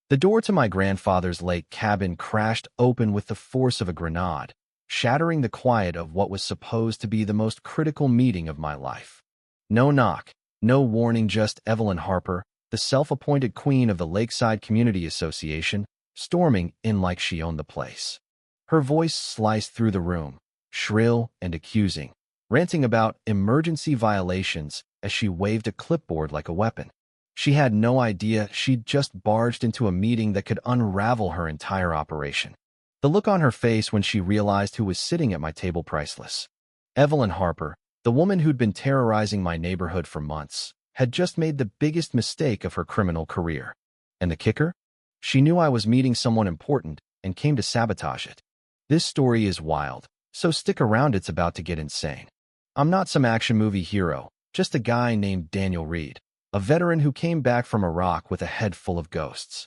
The door to my grandfather's lake cabin crashed open with the force of a grenade, shattering the quiet of what was supposed to be the most critical meeting of my life. No knock, no warning, just Evelyn Harper, the self-appointed queen of the Lakeside Community Association, storming in like she owned the place. Her voice sliced through the room, shrill and accusing, ranting about emergency violations as she waved a clipboard like a weapon. She had no idea she'd just barged into a meeting that could unravel her entire operation. The look on her face when she realized who was sitting at my table priceless. Evelyn Harper, the woman who'd been terrorizing my neighborhood for months, had just made the biggest mistake of her criminal career. And the kicker? She knew I was meeting someone important and came to sabotage it. This story is wild, so stick around, it's about to get insane. I'm not some action movie hero, just a guy named Daniel Reed, a veteran who came back from Iraq with a head full of ghosts.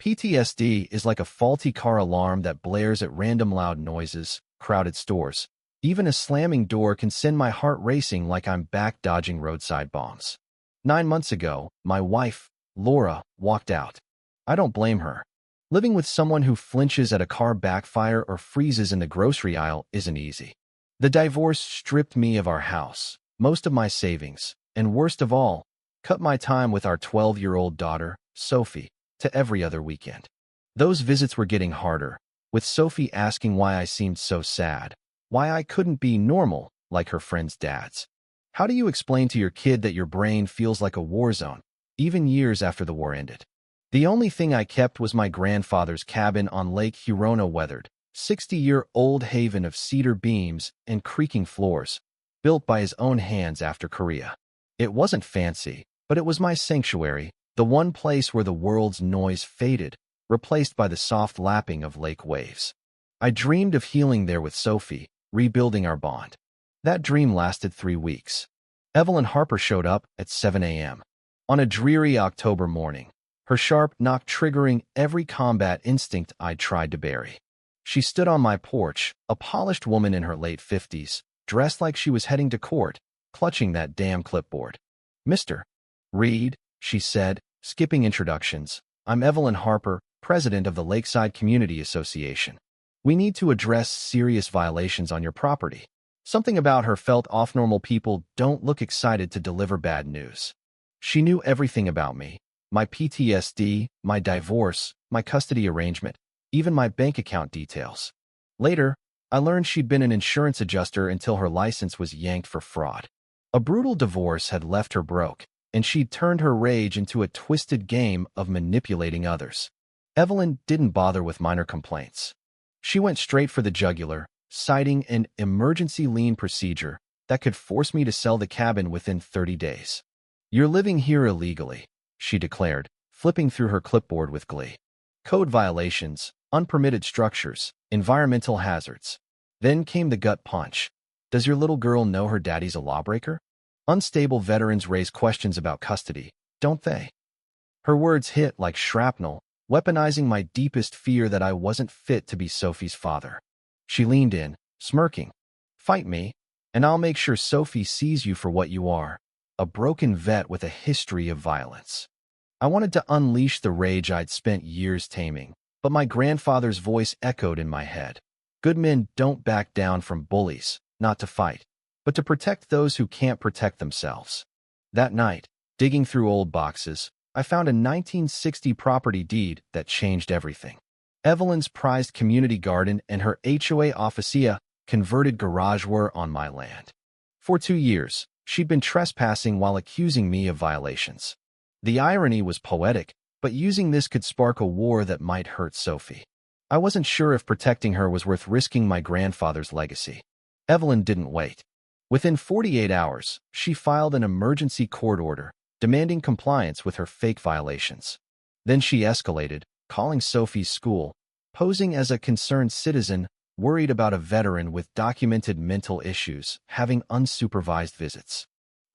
PTSD is like a faulty car alarm that blares at random loud noises, crowded stores. Even a slamming door can send my heart racing like I'm back dodging roadside bombs. 9 months ago, my wife, Laura, walked out. I don't blame her. Living with someone who flinches at a car backfire or freezes in the grocery aisle isn't easy. The divorce stripped me of our house, most of my savings, and worst of all, cut my time with our 12-year-old daughter, Sophie, to every other weekend. Those visits were getting harder, with Sophie asking why I seemed so sad, why I couldn't be normal like her friends' dads. How do you explain to your kid that your brain feels like a war zone, even years after the war ended? The only thing I kept was my grandfather's cabin on Lake Huron, a weathered, 60-year-old haven of cedar beams and creaking floors, built by his own hands after Korea. It wasn't fancy, but it was my sanctuary, the one place where the world's noise faded, replaced by the soft lapping of lake waves. I dreamed of healing there with Sophie, rebuilding our bond. That dream lasted 3 weeks. Evelyn Harper showed up at 7 a.m. on a dreary October morning, her sharp knock triggering every combat instinct I'd tried to bury. She stood on my porch, a polished woman in her late 50s, dressed like she was heading to court, clutching that damn clipboard. "Mr. Reed," she said, skipping introductions, "I'm Evelyn Harper, president of the Lakeside Community Association. We need to address serious violations on your property." Something about her felt off. Normal people don't look excited to deliver bad news. She knew everything about me, my PTSD, my divorce, my custody arrangement, even my bank account details. Later, I learned she'd been an insurance adjuster until her license was yanked for fraud. A brutal divorce had left her broke, and she'd turned her rage into a twisted game of manipulating others. Evelyn didn't bother with minor complaints. She went straight for the jugular, citing an emergency lien procedure that could force me to sell the cabin within 30 days. "You're living here illegally," she declared, flipping through her clipboard with glee. "Code violations, unpermitted structures, environmental hazards." Then came the gut punch. "Does your little girl know her daddy's a lawbreaker?" Unstable veterans raise questions about custody, don't they? Her words hit like shrapnel, weaponizing my deepest fear that I wasn't fit to be Sophie's father. She leaned in, smirking. "Fight me, and I'll make sure Sophie sees you for what you are, a broken vet with a history of violence." I wanted to unleash the rage I'd spent years taming, but my grandfather's voice echoed in my head. Good men don't back down from bullies, not to fight, but to protect those who can't protect themselves. That night, digging through old boxes, I found a 1960 property deed that changed everything. Evelyn's prized community garden and her HOA officia converted garage were on my land. For 2 years, she'd been trespassing while accusing me of violations. The irony was poetic, but using this could spark a war that might hurt Sophie. I wasn't sure if protecting her was worth risking my grandfather's legacy. Evelyn didn't wait. Within 48 hours, she filed an emergency court order, demanding compliance with her fake violations. Then she escalated, calling Sophie's school, posing as a concerned citizen, worried about a veteran with documented mental issues having unsupervised visits.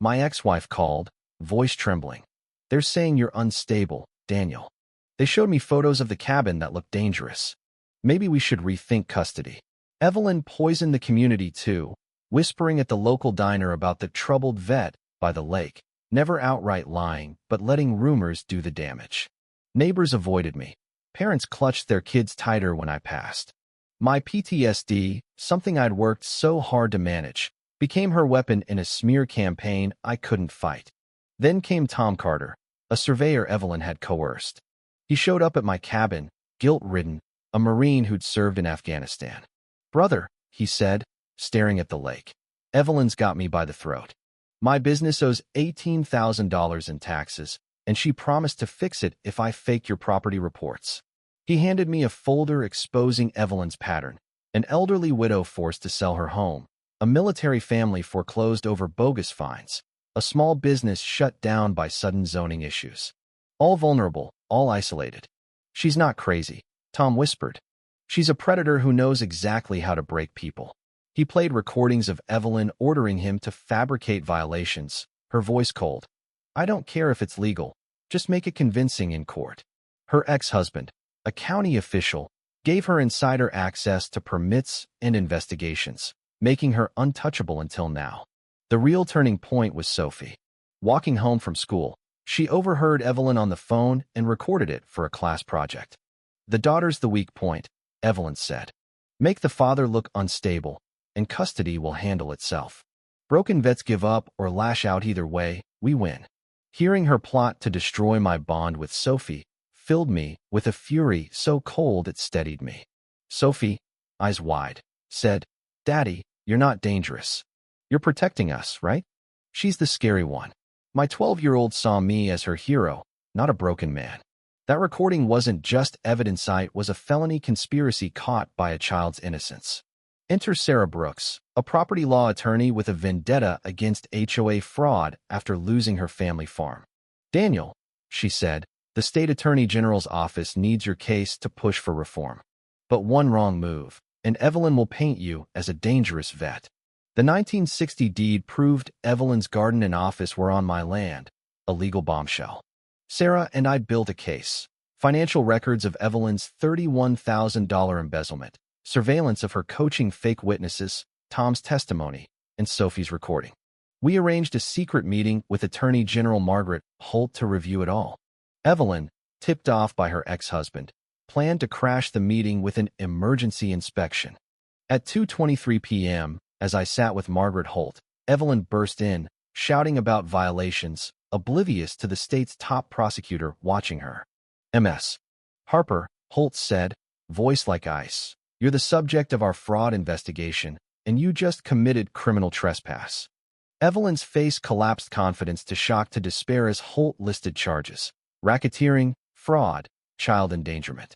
My ex-wife called, voice trembling. "They're saying you're unstable, Daniel. They showed me photos of the cabin that looked dangerous. Maybe we should rethink custody." Evelyn poisoned the community too, whispering at the local diner about the troubled vet by the lake, never outright lying, but letting rumors do the damage. Neighbors avoided me, Parents clutched their kids tighter when I passed. My PTSD, something I'd worked so hard to manage, became her weapon in a smear campaign I couldn't fight. Then came Tom Carter, a surveyor Evelyn had coerced. He showed up at my cabin, guilt-ridden, a Marine who'd served in Afghanistan. "Brother," he said, staring at the lake. "Evelyn's got me by the throat. My business owes $18,000 in taxes, and she promised to fix it if I fake your property reports." He handed me a folder exposing Evelyn's pattern: an elderly widow forced to sell her home, a military family foreclosed over bogus fines, a small business shut down by sudden zoning issues. All vulnerable, all isolated. "She's not crazy," Tom whispered. "She's a predator who knows exactly how to break people." He played recordings of Evelyn ordering him to fabricate violations, her voice cold. "I don't care if it's legal, just make it convincing in court." Her ex-husband, a county official, gave her insider access to permits and investigations, making her untouchable until now. The real turning point was Sophie. Walking home from school, she overheard Evelyn on the phone and recorded it for a class project. "The daughter's the weak point," Evelyn said. "Make the father look unstable, and custody will handle itself. Broken vets give up or lash out, either way, we win." Hearing her plot to destroy my bond with Sophie filled me with a fury so cold it steadied me. Sophie, eyes wide, said, "Daddy, you're not dangerous. You're protecting us, right?" She's the scary one. My 12-year-old saw me as her hero, not a broken man. That recording wasn't just evidence, it was a felony conspiracy caught by a child's innocence. Enter Sarah Brooks, a property law attorney with a vendetta against HOA fraud after losing her family farm. "Daniel," she said, "the state attorney general's office needs your case to push for reform. But one wrong move, and Evelyn will paint you as a dangerous vet." The 1960 deed proved Evelyn's garden and office were on my land, a legal bombshell. Sarah and I built a case: financial records of Evelyn's $31,000 embezzlement, surveillance of her coaching, fake witnesses, Tom's testimony, and Sophie's recording. We arranged a secret meeting with Attorney General Margaret Holt to review it all. Evelyn, tipped off by her ex-husband, planned to crash the meeting with an emergency inspection. At 2:23 p.m., as I sat with Margaret Holt, Evelyn burst in, shouting about violations, oblivious to the state's top prosecutor watching her. "Ms. Harper," Holt said, voice like ice, "you're the subject of our fraud investigation, and you just committed criminal trespass." Evelyn's face collapsed, confidence to shock to despair, as Holt listed charges: racketeering, fraud, child endangerment.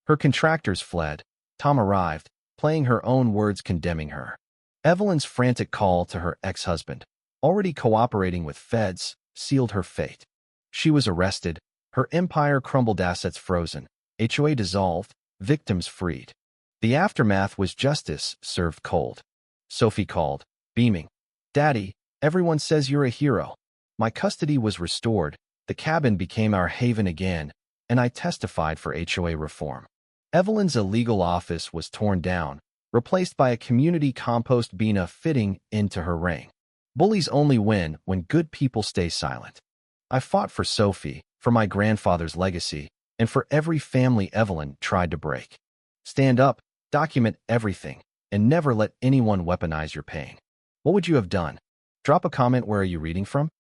Her contractors fled. Tom arrived, playing her own words condemning her. Evelyn's frantic call to her ex-husband, already cooperating with feds, sealed her fate. She was arrested, her empire crumbled, assets frozen, HOA dissolved, victims freed. The aftermath was justice served cold. Sophie called, beaming, "Daddy, everyone says you're a hero." My custody was restored, the cabin became our haven again, and I testified for HOA reform. Evelyn's illegal office was torn down, replaced by a community compost bin, fitting into her reign. Bullies only win when good people stay silent. I fought for Sophie, for my grandfather's legacy, and for every family Evelyn tried to break. Stand up, document everything, and never let anyone weaponize your pain. What would you have done? Drop a comment. Where are you reading from?